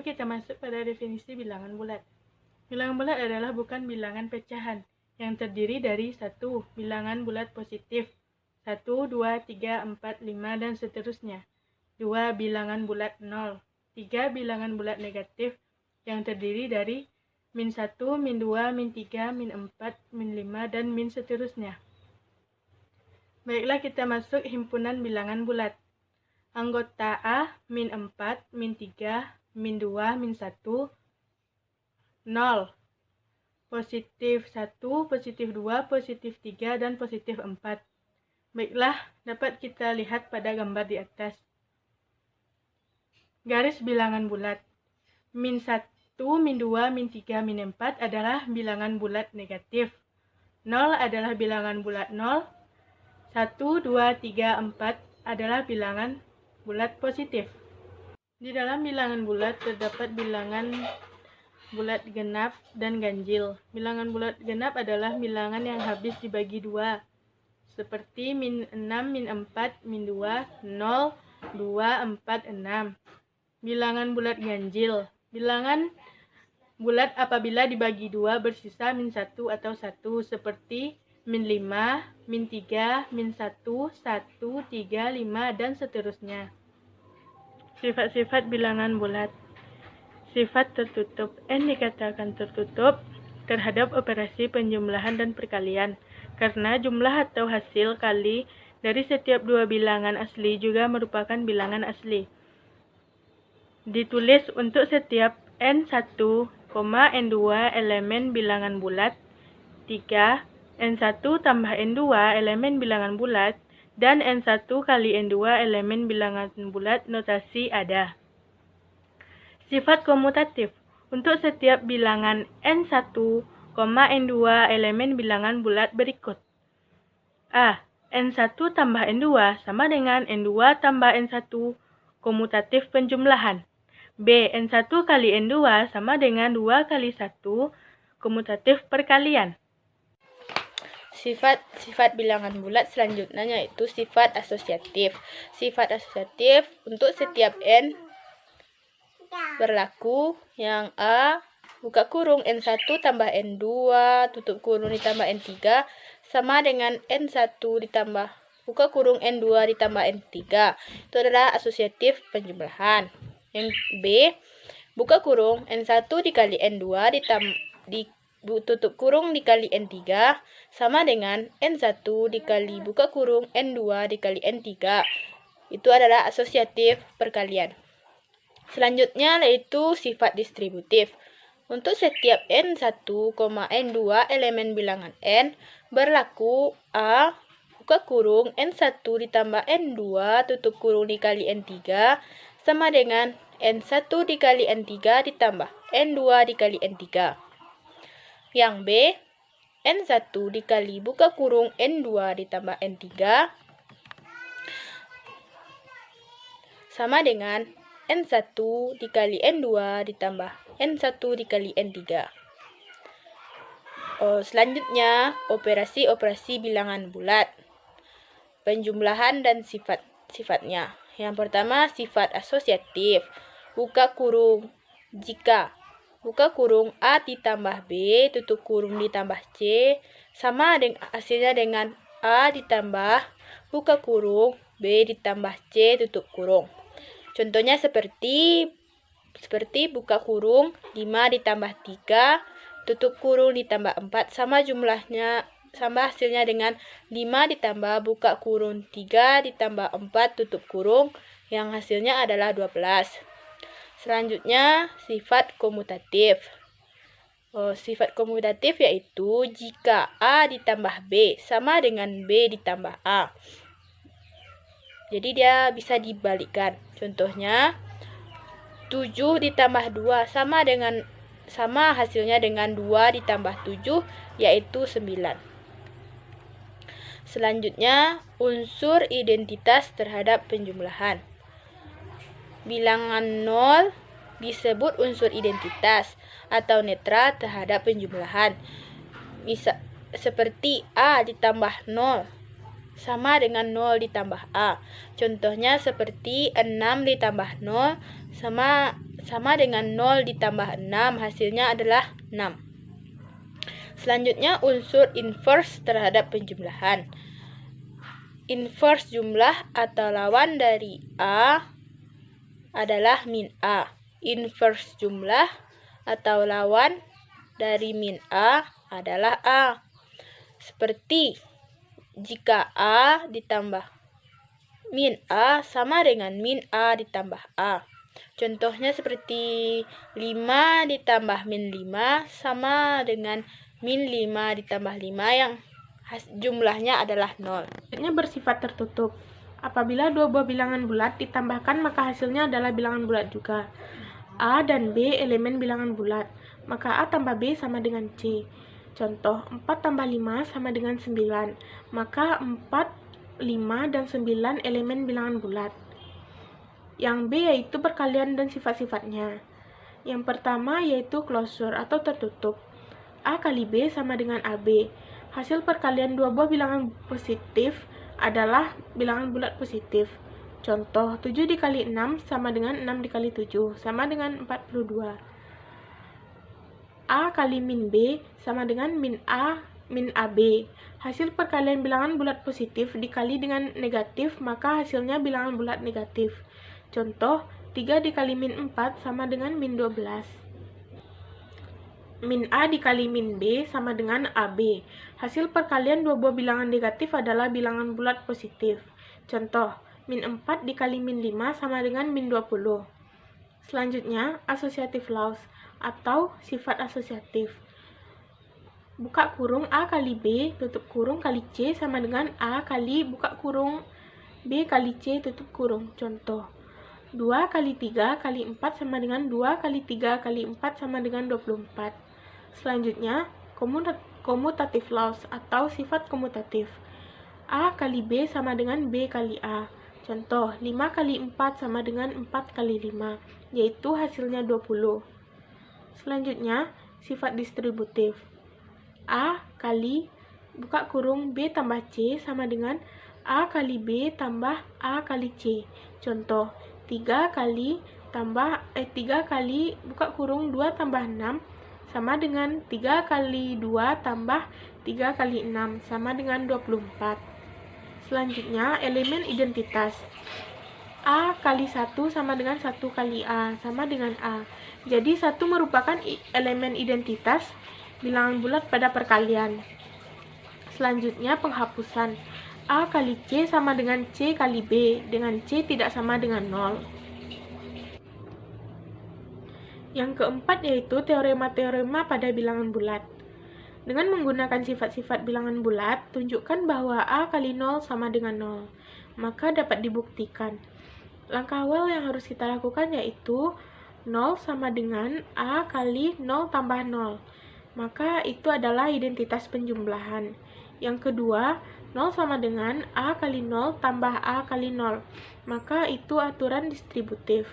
kita masuk pada definisi bilangan bulat. Bilangan bulat adalah bukan bilangan pecahan yang terdiri dari 1 bilangan bulat positif, 1, 2, 3, 4, 5, dan seterusnya. 2 bilangan bulat 0, 3 bilangan bulat negatif yang terdiri dari min 1, min 2, min 3, min 4, min 5, dan min seterusnya. Baiklah, kita masuk himpunan bilangan bulat. Anggota A, min 4, min 3, min 2, min 1, 0. Positif 1, positif 2, positif 3, dan positif 4. Baiklah, dapat kita lihat pada gambar di atas. Garis bilangan bulat. Min 1, min 2, min 3, min 4 adalah bilangan bulat negatif. 0 adalah bilangan bulat 0. 1, 2, 3, 4 adalah bilangan bulat positif. Di dalam bilangan bulat terdapat bilangan bulat genap dan ganjil. Bilangan bulat genap adalah bilangan yang habis dibagi 2, seperti min 6, min 4, min 2, 0, 2, 4, 6. Bilangan bulat ganjil. Bilangan bulat apabila dibagi 2 bersisa min 1 atau 1, seperti min 5, min 3, min 1, 1, 3, 5, dan seterusnya. Sifat-sifat bilangan bulat. Sifat tertutup. N dikatakan tertutup terhadap operasi penjumlahan dan perkalian, karena jumlah atau hasil kali dari setiap dua bilangan asli juga merupakan bilangan asli. Ditulis untuk setiap N1, N2 elemen bilangan bulat, 3, N1 tambah N2 elemen bilangan bulat, dan N1 kali N2 elemen bilangan bulat notasi ada. Sifat komutatif. Untuk setiap bilangan N1, N2 elemen bilangan bulat berikut. A. N1 tambah N2 sama dengan N2 tambah N1 komutatif penjumlahan. B. N1 kali N2 sama dengan 2 kali 1 komutatif perkalian. Sifat bilangan bulat selanjutnya yaitu sifat asosiatif. Sifat asosiatif untuk setiap N berlaku yang A, buka kurung N1 tambah N2 tutup kurung ditambah N3 sama dengan N1 ditambah buka kurung N2 ditambah N3. Itu adalah asosiatif penjumlahan. Yang B, buka kurung N1 dikali N2 tutup kurung dikali N3 sama dengan N1 dikali buka kurung N2 dikali N3. Itu adalah asosiatif perkalian. Selanjutnya yaitu sifat distributif. Untuk setiap N1, N2 elemen bilangan N berlaku A, buka kurung N1 ditambah N2 tutup kurung dikali N3 sama dengan N1 dikali N3 ditambah N2 dikali N3. Yang B, N1 dikali buka kurung N2 ditambah N3 sama dengan N1 dikali N2 ditambah N1 dikali N3. Selanjutnya, operasi bilangan bulat. Penjumlahan dan sifat-sifatnya. Yang pertama, sifat asosiatif. Buka kurung jika buka kurung A ditambah B tutup kurung ditambah C sama hasilnya dengan A ditambah buka kurung B ditambah C tutup kurung. Contohnya seperti buka kurung 5 ditambah 3 tutup kurung ditambah 4 sama hasilnya dengan 5 ditambah buka kurung 3 ditambah 4 tutup kurung yang hasilnya adalah 12. Selanjutnya sifat komutatif. Sifat komutatif yaitu jika A ditambah B sama dengan B ditambah A. Jadi dia bisa dibalikkan. Contohnya 7 ditambah 2 sama hasilnya dengan 2 ditambah 7 yaitu 9. Selanjutnya unsur identitas terhadap penjumlahan. Bilangan 0 disebut unsur identitas atau netral terhadap penjumlahan. Seperti A ditambah 0 sama dengan 0 ditambah A. Contohnya seperti 6 ditambah 0 sama sama dengan 0 ditambah 6, hasilnya adalah 6. Selanjutnya unsur inverse terhadap penjumlahan. Inverse jumlah atau lawan dari A adalah min A. Inverse jumlah atau lawan dari min A adalah A. Seperti jika A ditambah min A sama dengan min A ditambah A. Contohnya seperti 5 ditambah min 5 sama dengan min 5 ditambah 5 yang jumlahnya adalah 0. Selanjutnya bersifat tertutup. Apabila dua buah bilangan bulat ditambahkan, maka hasilnya adalah bilangan bulat juga. A dan B elemen bilangan bulat, maka A tambah B sama dengan C. Contoh, 4 tambah 5 sama dengan 9, maka 4, 5, dan 9 elemen bilangan bulat. Yang B yaitu perkalian dan sifat-sifatnya. Yang pertama yaitu closure atau tertutup. A kali B sama dengan AB. Hasil perkalian dua buah bilangan positif adalah bilangan bulat positif. Contoh, 7 dikali 6 sama dengan 6 dikali 7, sama dengan 42. A kali min B sama dengan min A min AB. Hasil perkalian bilangan bulat positif dikali dengan negatif, maka hasilnya bilangan bulat negatif. Contoh, 3 dikali min 4 sama dengan min 12. Min A dikali min B sama dengan AB. Hasil perkalian dua buah bilangan negatif adalah bilangan bulat positif. Contoh, min 4 dikali min 5 sama dengan min 20. Selanjutnya, associative laws atau sifat asosiatif. Buka kurung A kali B, tutup kurung kali C sama dengan A kali buka kurung B kali C, tutup kurung. Contoh, 2 kali 3 kali 4 sama dengan 2 kali 3 kali 4 sama dengan 24. Selanjutnya, commutative laws atau sifat komutatif. A kali B sama dengan B kali A. Contoh, 5 kali 4 sama dengan 4 kali 5, yaitu hasilnya 20. Selanjutnya, sifat distributif. A kali buka kurung B tambah C sama dengan A kali B tambah A kali C. Contoh, 3 kali buka kurung 2 tambah 6 sama dengan 3 kali 2 tambah 3 kali 6 sama dengan 24. Selanjutnya, elemen identitas. A kali 1 sama dengan 1 kali A sama dengan A. Jadi 1 merupakan elemen identitas bilangan bulat pada perkalian. Selanjutnya, penghapusan. A kali C sama dengan C kali B, dengan C tidak sama dengan 0. Yang keempat yaitu teorema-teorema pada bilangan bulat. Dengan menggunakan sifat-sifat bilangan bulat, tunjukkan bahwa A kali 0 sama dengan 0. Maka dapat dibuktikan. Langkah awal yang harus kita lakukan yaitu 0 sama dengan A kali 0 tambah 0. Maka itu adalah identitas penjumlahan. Yang kedua, 0 sama dengan A kali 0 tambah A kali 0. Maka itu aturan distributif.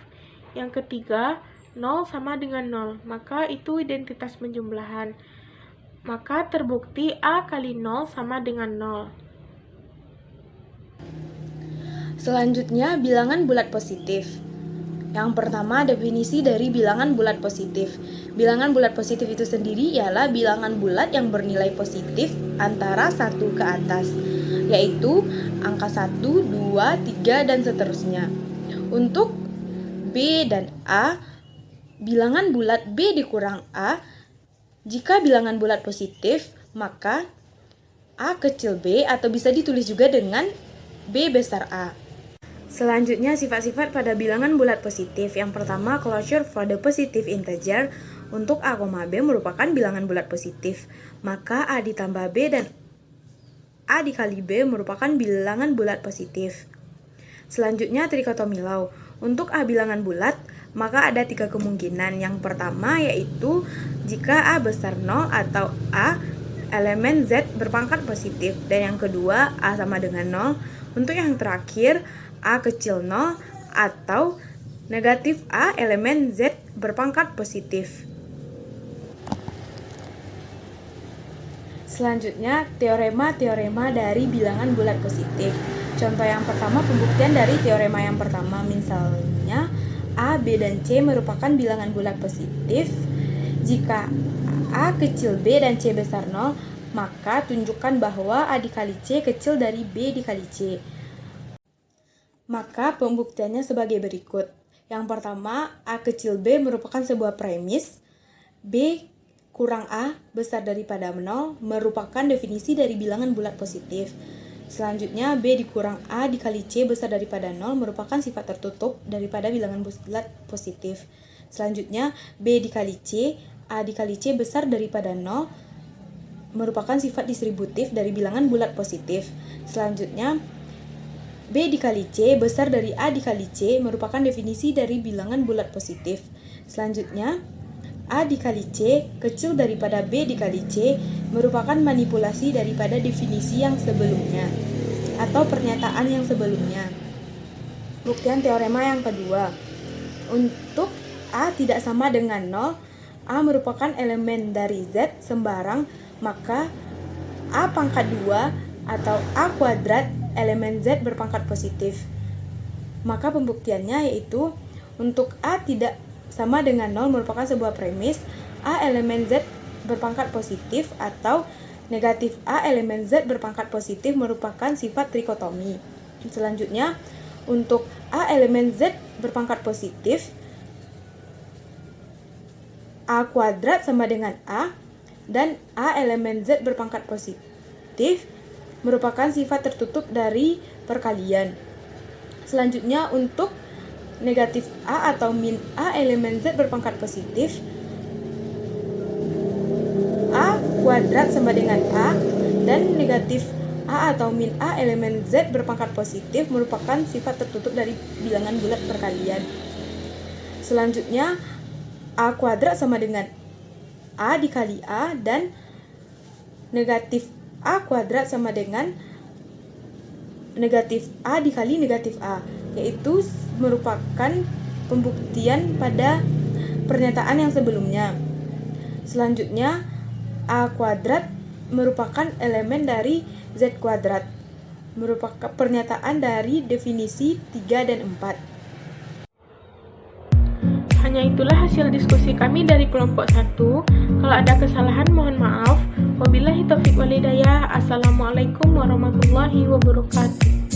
Yang ketiga, 0 sama dengan 0. Maka itu identitas penjumlahan. Maka terbukti A kali 0 sama dengan 0. Selanjutnya, bilangan bulat positif. Yang pertama, definisi dari bilangan bulat positif. Bilangan bulat positif itu sendiri ialah bilangan bulat yang bernilai positif antara 1 ke atas, yaitu angka 1, 2, 3, dan seterusnya. Untuk B dan A, bilangan bulat B dikurang A, jika bilangan bulat positif, maka A kecil B atau bisa ditulis juga dengan B besar A. Selanjutnya, sifat-sifat pada bilangan bulat positif. Yang pertama, closure for the positive integer. Untuk A, B merupakan bilangan bulat positif, maka A ditambah B dan A dikali B merupakan bilangan bulat positif. Selanjutnya, trikotomi law. Untuk A bilangan bulat, maka ada 3 kemungkinan. Yang pertama yaitu jika A besar 0 atau A elemen Z berpangkat positif. Dan yang kedua, A sama dengan 0. Untuk yang terakhir, A kecil 0 atau negatif A elemen Z berpangkat positif. Selanjutnya, teorema-teorema dari bilangan bulat positif. Contoh yang pertama, pembuktian dari teorema yang pertama. Misalnya, A, B, dan C merupakan bilangan bulat positif. Jika A kecil B dan C besar 0, maka tunjukkan bahwa A dikali C kecil dari B dikali C. Maka pembuktiannya sebagai berikut. Yang pertama, A kecil B merupakan sebuah premis. B kurang A besar daripada 0 merupakan definisi dari bilangan bulat positif. Selanjutnya, B dikurang A dikali C besar daripada 0 merupakan sifat tertutup daripada bilangan bulat positif. Selanjutnya, B dikali C, A dikali C besar daripada 0 merupakan sifat distributif dari bilangan bulat positif. Selanjutnya, B dikali C besar dari A dikali C merupakan definisi dari bilangan bulat positif. Selanjutnya, A dikali C kecil daripada B dikali C merupakan manipulasi daripada definisi yang sebelumnya atau pernyataan yang sebelumnya. Buktian teorema yang kedua. Untuk A tidak sama dengan 0, A merupakan elemen dari Z sembarang, maka A pangkat 2 atau A kuadrat elemen Z berpangkat positif. Maka pembuktiannya yaitu untuk A tidak sama dengan 0 merupakan sebuah premis, A elemen Z berpangkat positif atau negatif A elemen Z berpangkat positif merupakan sifat trikotomi. Selanjutnya, untuk A elemen Z berpangkat positif, A kuadrat sama dengan A, dan A elemen Z berpangkat positif merupakan sifat tertutup dari perkalian. Selanjutnya, untuk negatif A atau min A elemen Z berpangkat positif, A kuadrat sama dengan A, dan negatif A atau min A elemen Z berpangkat positif merupakan sifat tertutup dari bilangan bulat perkalian. Selanjutnya, A kuadrat sama dengan A dikali A, dan negatif A kuadrat sama dengan negatif A dikali negatif A, yaitu merupakan pembuktian pada pernyataan yang sebelumnya. Selanjutnya, A kuadrat merupakan elemen dari Z kuadrat, merupakan pernyataan dari definisi 3 dan 4. Hanya itulah hasil diskusi kami dari kelompok 1. Kalau ada kesalahan mohon maaf. Wabillahi taufiq wal hidayah. Assalamualaikum warahmatullahi wabarakatuh.